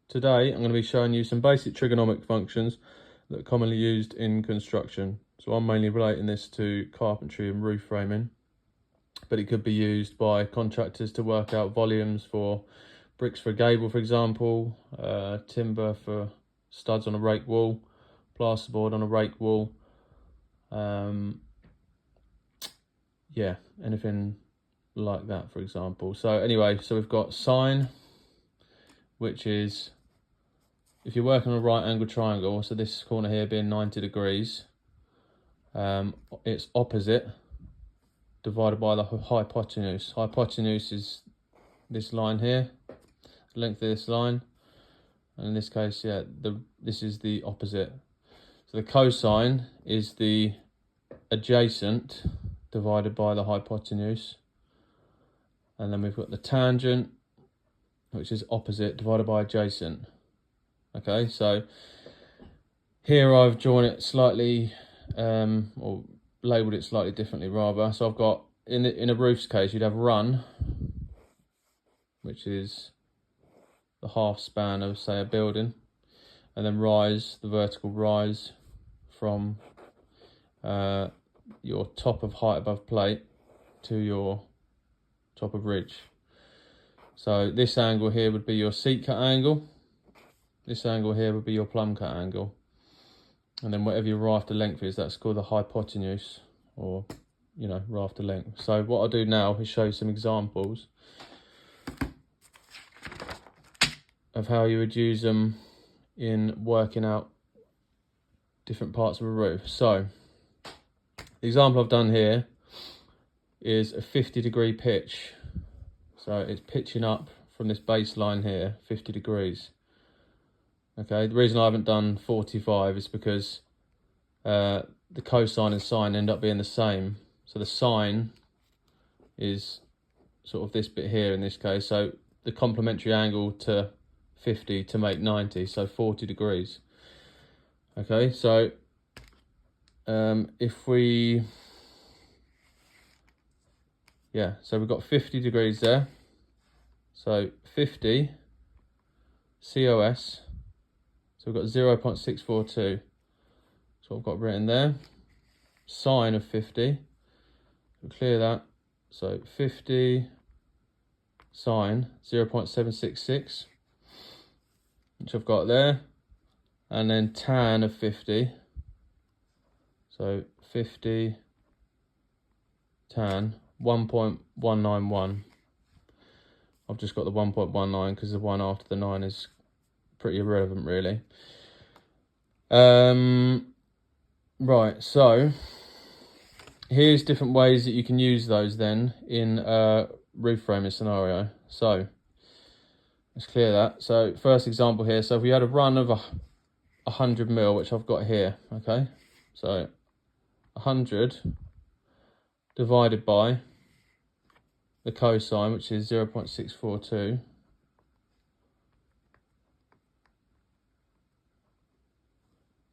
Today I'm going to be showing you some basic trigonometric functions that are commonly used in construction. So I'm mainly relating this to carpentry and roof framing, but it could be used by contractors to work out volumes for bricks for a gable, for example, timber for studs on a rake wall, plasterboard on a rake wall, yeah, anything like that, for example. So anyway, so we've got sine, which is, if you're working on a right angle triangle, so this corner here being 90 degrees, it's opposite divided by the hypotenuse. Hypotenuse is this line here, the length of this line, and in this case, yeah, this is the opposite. So the cosine is the adjacent divided by the hypotenuse, and then we've got the tangent, which is opposite divided by adjacent. Okay, so here I've drawn it slightly, or labelled it slightly differently rather. So I've got, in a roof's case, you'd have run, which is the half span of, say, a building, and then rise, the vertical rise from your top of height above plate to your top of ridge. So this angle here would be your seat cut angle. This angle here would be your plumb cut angle. And then whatever your rafter length is, that's called the hypotenuse, or, you know, rafter length. So what I'll do now is show you some examples of how you would use them in working out different parts of a roof. So the example I've done here is a 50-degree pitch. So it's pitching up from this baseline here, 50 degrees. Okay, the reason I haven't done 45 is because the cosine and sine end up being the same. So the sine is sort of this bit here in this case. So the complementary angle to 50 to make 90, so 40 degrees. Okay, so if we, yeah, so we've got 50 degrees there. So 50 COS, so we've got 0.642. So I've got written there. Sine of 50, we'll clear that. So 50 sine 0.766, which I've got there. And then tan of 50, so 50 tan 1.191. I've just got the 1.19 because the one after the 9 is pretty irrelevant, really. Right, so here's different ways that you can use those then in a roof framing scenario. So let's clear that. So first example here, so if we had a run of 100 mil, which I've got here, okay? So 100 divided by the cosine, which is 0.642,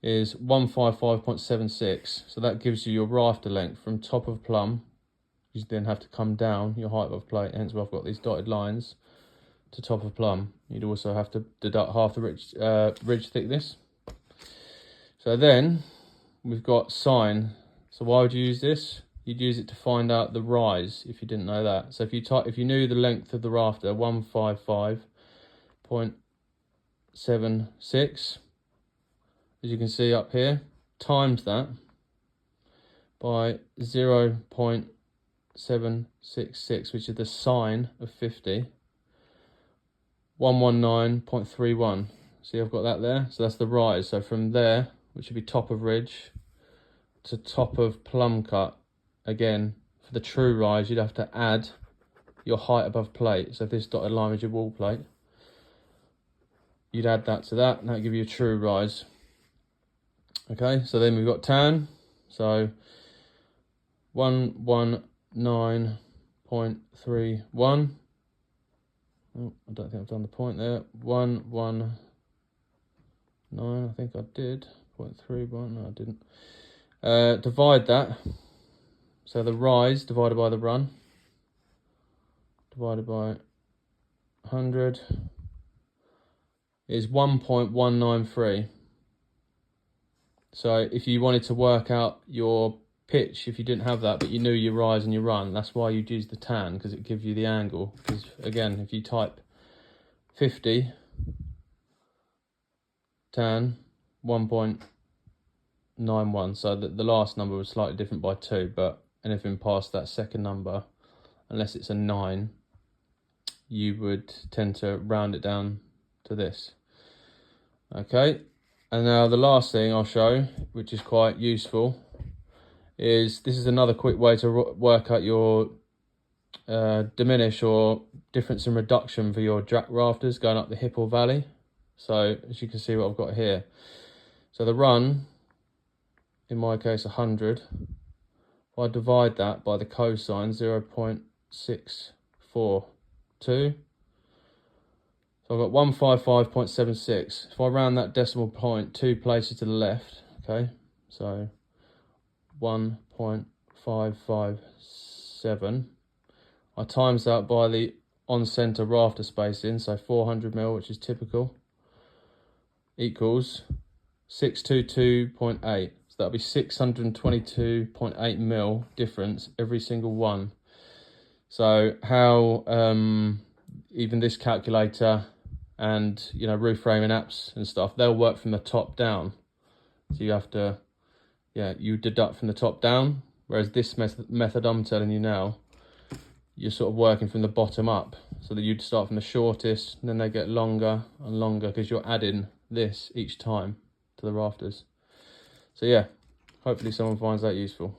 is 155.76. So that gives you your rafter length from top of plumb. You then have to come down your height above plate, hence why I've got these dotted lines, to top of plumb. You'd also have to deduct half the ridge thickness. So then we've got sine. So why would you use this? You'd use it to find out the rise, if you didn't know that. So if you knew the length of the rafter, 155.76, as you can see up here, times that by 0.766, which is the sine of 50, 119.31. See, I've got that there. So that's the rise. So from there, which would be top of ridge, to top of plumb cut, again, for the true rise, you'd have to add your height above plate. So if this dotted line is your wall plate, you'd add that to that, and that'll give you a true rise. Okay, so then we've got tan. So 119.31. Oh, I don't think I've done the point there. 119, I think I did. 0.31, no I didn't. Divide that. So the rise divided by the run, divided by 100, is 1.193. So if you wanted to work out your pitch, if you didn't have that, but you knew your rise and your run, that's why you'd use the tan, because it gives you the angle. Because again, if you type 50 tan 1.91, so the last number was slightly different by 2, but anything past that second number, unless it's a 9, you would tend to round it down to this. Okay, and now the last thing I'll show, which is quite useful, is this is another quick way to work out your diminish or difference in reduction for your jack rafters going up the hip or valley. So as you can see what I've got here, so the run, in my case 100, if I divide that by the cosine 0.642, so I've got 155.76. If I round that decimal point 2 places to the left, okay, so 1.557, I times that by the on-center rafter spacing, so 400mm, which is typical, equals 622.8. So that'll be 622.8mm difference every single one. So how even this calculator and roof framing apps and stuff, they'll work from the top down. So you have to, you deduct from the top down, whereas this method I'm telling you now, you're sort of working from the bottom up, so that you'd start from the shortest and then they get longer and longer because you're adding this each time to the rafters. So yeah, hopefully someone finds that useful.